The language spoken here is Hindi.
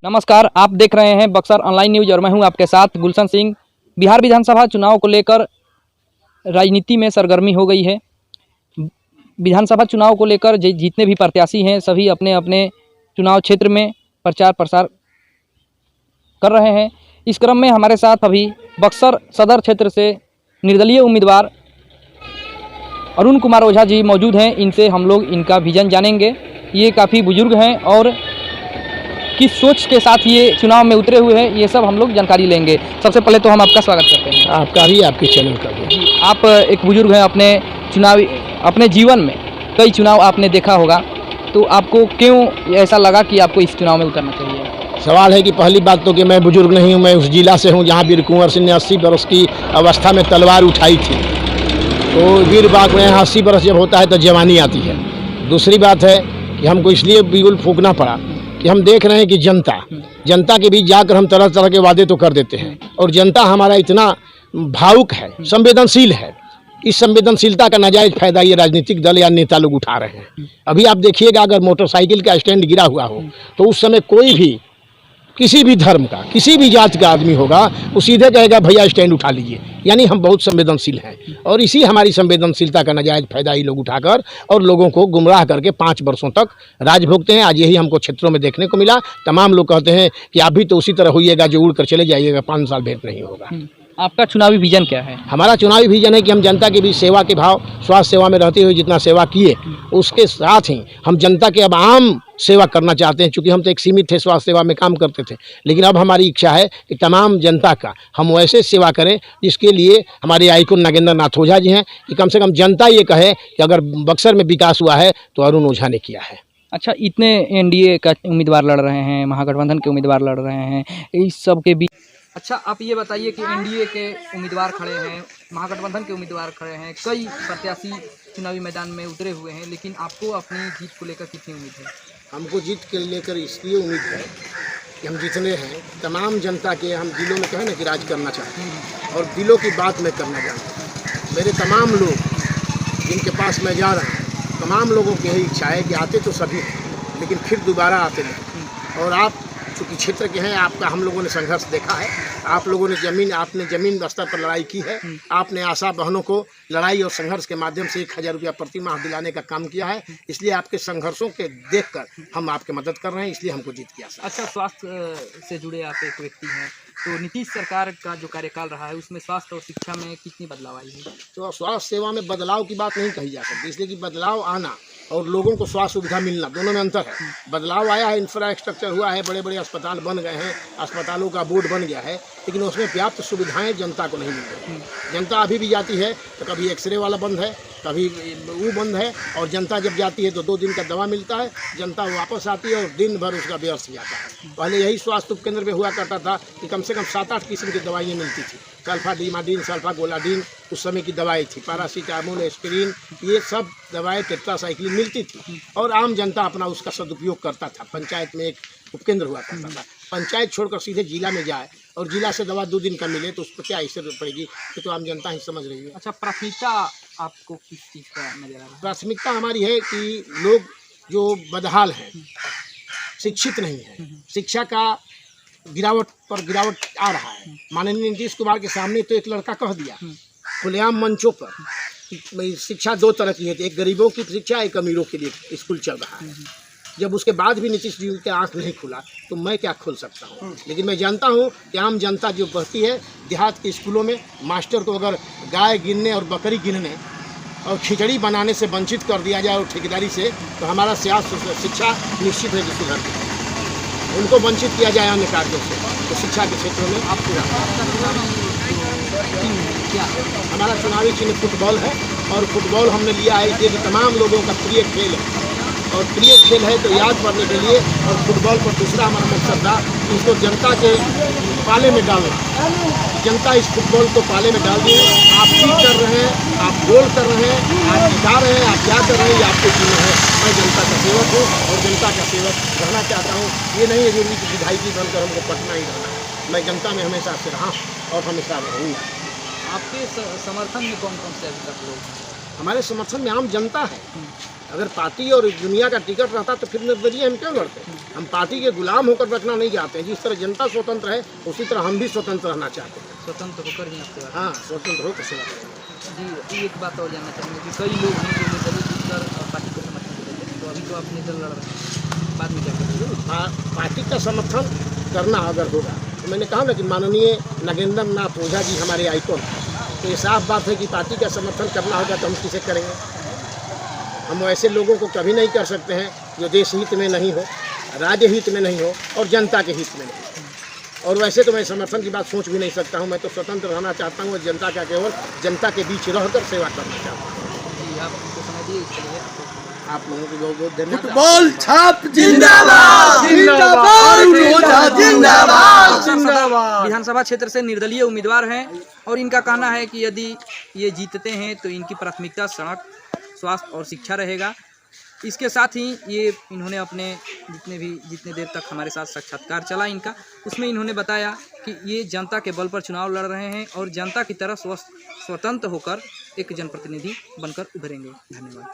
नमस्कार, आप देख रहे हैं बक्सर ऑनलाइन न्यूज और मैं हूं आपके साथ गुलशन सिंह। बिहार विधानसभा चुनाव को लेकर राजनीति में सरगर्मी हो गई है। विधानसभा चुनाव को लेकर जितने भी प्रत्याशी हैं सभी अपने अपने चुनाव क्षेत्र में प्रचार प्रसार कर रहे हैं। इस क्रम में हमारे साथ अभी बक्सर सदर क्षेत्र से निर्दलीय उम्मीदवार अरुण कुमार ओझा जी मौजूद हैं। इनसे हम लोग इनका विजन जानेंगे। ये काफ़ी बुजुर्ग हैं और किस सोच के साथ ये चुनाव में उतरे हुए हैं ये सब हम लोग जानकारी लेंगे। सबसे पहले तो हम आपका स्वागत करते हैं। आपका भी, आपके चैनल का भी। जी, आप एक बुजुर्ग हैं, अपने जीवन में कई चुनाव आपने देखा होगा, तो आपको क्यों ऐसा लगा कि आपको इस चुनाव में उतरना चाहिए? सवाल है कि पहली बात तो कि मैं बुजुर्ग नहीं हूँ, मैं उस जिला से हूँ जहाँ वीर कुंवर सिंह ने 80 बरस की अवस्था में तलवार उठाई थी। तो वीर बाग में 80 बरस जब होता है तो जवानी आती है। दूसरी बात है कि हमको इसलिए बिल्कुल फूकना पड़ा कि हम देख रहे हैं कि जनता के बीच जाकर हम तरह तरह के वादे तो कर देते हैं और जनता हमारा इतना भावुक है, संवेदनशील है। इस संवेदनशीलता का नाजायज फायदा ये राजनीतिक दल या नेता लोग उठा रहे हैं। अभी आप देखिएगा, अगर मोटरसाइकिल का स्टैंड गिरा हुआ हो तो उस समय कोई भी किसी भी धर्म का, किसी भी जात का आदमी होगा, वो सीधे कहेगा भैया स्टैंड उठा लीजिए। यानी हम बहुत संवेदनशील हैं और इसी हमारी संवेदनशीलता का नाजायज फायदा ये लोग उठाकर और लोगों को गुमराह करके 5 वर्षों तक राज भोगते हैं। आज यही हमको क्षेत्रों में देखने को मिला। तमाम लोग कहते हैं कि आप भी तो उसी तरह होइएगा जो उड़ कर चले जाइएगा, 5 साल भेंट नहीं होगा। आपका चुनावी विजन क्या है? हमारा चुनावी विजन है कि हम जनता के बीच सेवा के भाव, स्वास्थ्य सेवा में रहते हुए जितना सेवा किए उसके साथ ही हम जनता के अब आम सेवा करना चाहते हैं। चूँकि हम तो एक सीमित थे, स्वास्थ्य सेवा में काम करते थे, लेकिन अब हमारी इच्छा है कि तमाम जनता का हम वैसे सेवा करें जिसके लिए हमारे आइकॉन नागेंद्र नाथ ओझा जी हैं कि कम से कम जनता ये कहे कि अगर बक्सर में विकास हुआ है तो अरुण ओझा ने किया है। अच्छा, इतने एनडीए का उम्मीदवार लड़ रहे हैं, महागठबंधन के उम्मीदवार लड़ रहे हैं, इस सब के बीच अच्छा आप ये बताइए कि एनडीए के उम्मीदवार खड़े हैं, महागठबंधन के उम्मीदवार खड़े हैं, कई प्रत्याशी चुनावी मैदान में उतरे हुए हैं, लेकिन आपको अपनी जीत को लेकर कितनी उम्मीद है? हमको जीत के लेकर इसलिए उम्मीद है कि हम जितने हैं तमाम जनता के, हम दिलों में कहें ना कि राज करना चाहते हैं और दिलों की बात मैं करना चाहता हूँ। मेरे तमाम लोग जिनके पास मैं जा रहा हूँ, तमाम लोगों की यही इच्छा है कि आते तो सभी हैं लेकिन फिर दोबारा आते नहीं। और आप चूँकि क्षेत्र के हैं, आपका हम लोगों ने संघर्ष देखा है। आप लोगों ने आपने ज़मीन स्तर पर लड़ाई की है। आपने आशा बहनों को लड़ाई और संघर्ष के माध्यम से 1000 रुपया प्रति माह दिलाने का काम किया है। इसलिए आपके संघर्षों के देखकर हम आपके मदद कर रहे हैं, इसलिए हमको जीत किया। अच्छा, स्वास्थ्य से जुड़े आप एक व्यक्ति हैं, तो नीतीश सरकार का जो कार्यकाल रहा है उसमें स्वास्थ्य और शिक्षा में कितनी बदलाव आई है? तो स्वास्थ्य सेवा में बदलाव की बात नहीं कही जा सकती, इसलिए कि बदलाव आना और लोगों को स्वास्थ्य सुविधा मिलना दोनों में अंतर है। बदलाव आया है, इंफ्रास्ट्रक्चर हुआ है, बड़े बड़े अस्पताल बन गए हैं, अस्पतालों का बोर्ड बन गया है, लेकिन उसमें पर्याप्त सुविधाएं जनता को नहीं मिल रही। जनता अभी भी जाती है तो कभी एक्सरे वाला बंद है, कभी वो बंद है, और जनता जब जाती है तो 2 दिन का दवा मिलता है, जनता वापस आती है और दिन भर उसका व्यर्थ जाता है। पहले यही स्वास्थ्य उपकेंद्र में हुआ करता था कि कम से कम 7-8 किस्म की दवाइयाँ मिलती थी। सल्फा डीमाडीन, सल्फा गोलाडीन उस समय की दवाई थी, पैरासीटामोल, एस्पिरिन, ये सब दवाएं, टेट्रासाइक्लिन मिलती थी और आम जनता अपना उसका सदुपयोग करता था। पंचायत में एक उपकेंद्र हुआ करता था, पंचायत छोड़कर सीधे जिला में जाए और जिला से दवा 2 दिन का मिले तो उस पर क्या असर पड़ेगी, ये तो आम जनता ही समझ रही है। अच्छा, प्राथमिकता आपको किस चीज़ का नजर आ रहा है? प्राथमिकता हमारी है कि लोग जो बदहाल हैं, शिक्षित नहीं है, शिक्षा का गिरावट पर गिरावट आ रहा है। माननीय नीतीश कुमार के सामने तो एक लड़का कह दिया खुलेआम मंचों पर कि शिक्षा 2 तरह की है, एक गरीबों की शिक्षा, एक अमीरों के लिए स्कूल चल रहा है। जब उसके बाद भी नीतीश जी के आँख नहीं खुला तो मैं क्या खोल सकता हूँ। लेकिन मैं जानता हूँ कि आम जनता जो पढ़ती है देहात के स्कूलों में, मास्टर को अगर गाय गिनने और बकरी गिनने और खिचड़ी बनाने से वंचित कर दिया जाए और ठेकेदारी से, तो हमारा शिक्षा निश्चित है कि सुधर उनको वंचित किया जाए अन्य कार्यों से, तो शिक्षा के क्षेत्रों में आप पूरा हमारा चुनावी चिन्ह फुटबॉल है और फुटबॉल हमने लिया है इसलिए कि तमाम लोगों का प्रिय खेल है और प्रिय खेल है तो याद करने के लिए। और फुटबॉल पर दूसरा हमारा मकसद था इसको जनता के पाले में डालना। जनता इस फुटबॉल को पाले में डाल दी है। आप ठीक कर रहे हैं, आप गोल कर रहे हैं, आप जिता रहे हैं, आप क्या कर रहे हैं, ये आपके चिन्ह है। मैं जनता का सेवक हूँ और जनता का सेवक रहना चाहता हूँ। ये नहीं है जरूरी कि विधायकी बनकर हमको पटना ही रहना है। मैं जनता में हमेशा से रहा और हमेशा रहूँगा। आपके समर्थन में कौन कौन से अभी तक लोग? हमारे समर्थन में आम जनता है। अगर पार्टी और दुनिया का टिकट रहता तो फिर निर्दलीय हम क्यों लड़ते? हम पार्टी के गुलाम होकर रखना नहीं चाहते हैं। जिस तरह जनता स्वतंत्र है उसी तरह हम भी स्वतंत्र रहना चाहते हैं। स्वतंत्र होकर ही आपसे बात। हाँ, स्वतंत्र होकर सेवा करेंगे। जी, एक बात और जानना चाहेंगे कि कई लोग हैं जो निर्दलीय जीतकर पार्टी को समर्थन देते हैं, तो अभी तो आप निर्दल लड़ रहे हैं, बाद में क्या करेंगे? पार्टी का समर्थन करना अगर होगा तो मैंने कहा ना कि माननीय नागेंद्र नाथ ओझा जी हमारे आइकॉन, तो ये साफ बात है कि पार्टी का समर्थन करना होगा तो हम किसे करेंगे? हम ऐसे लोगों को कभी नहीं कर सकते हैं जो देश हित में नहीं हो, राज्य हित में नहीं हो और जनता के हित में नहीं हो। और वैसे तो मैं समर्थन की बात सोच भी नहीं सकता हूँ। मैं तो स्वतंत्र रहना चाहता हूँ और जनता का केवल जनता के बीच रहकर सेवा करना चाहता हूँ। जी, आप हमको समय दिए इसके लिए आप लोगों को बहुत बहुत धन्यवाद। फुटबॉल छाप जिंदाबाद जिंदाबाद जिंदाबाद जिंदाबाद। विधानसभा क्षेत्र से निर्दलीय उम्मीदवार हैं और इनका कहना है कि यदि ये जीतते हैं तो इनकी प्राथमिकता सड़क, स्वास्थ्य और शिक्षा रहेगा। इसके साथ ही ये इन्होंने अपने जितने देर तक हमारे साथ साक्षात्कार चला इनका, उसमें इन्होंने बताया कि ये जनता के बल पर चुनाव लड़ रहे हैं और जनता की तरह स्वतंत्र होकर एक जनप्रतिनिधि बनकर उभरेंगे। धन्यवाद।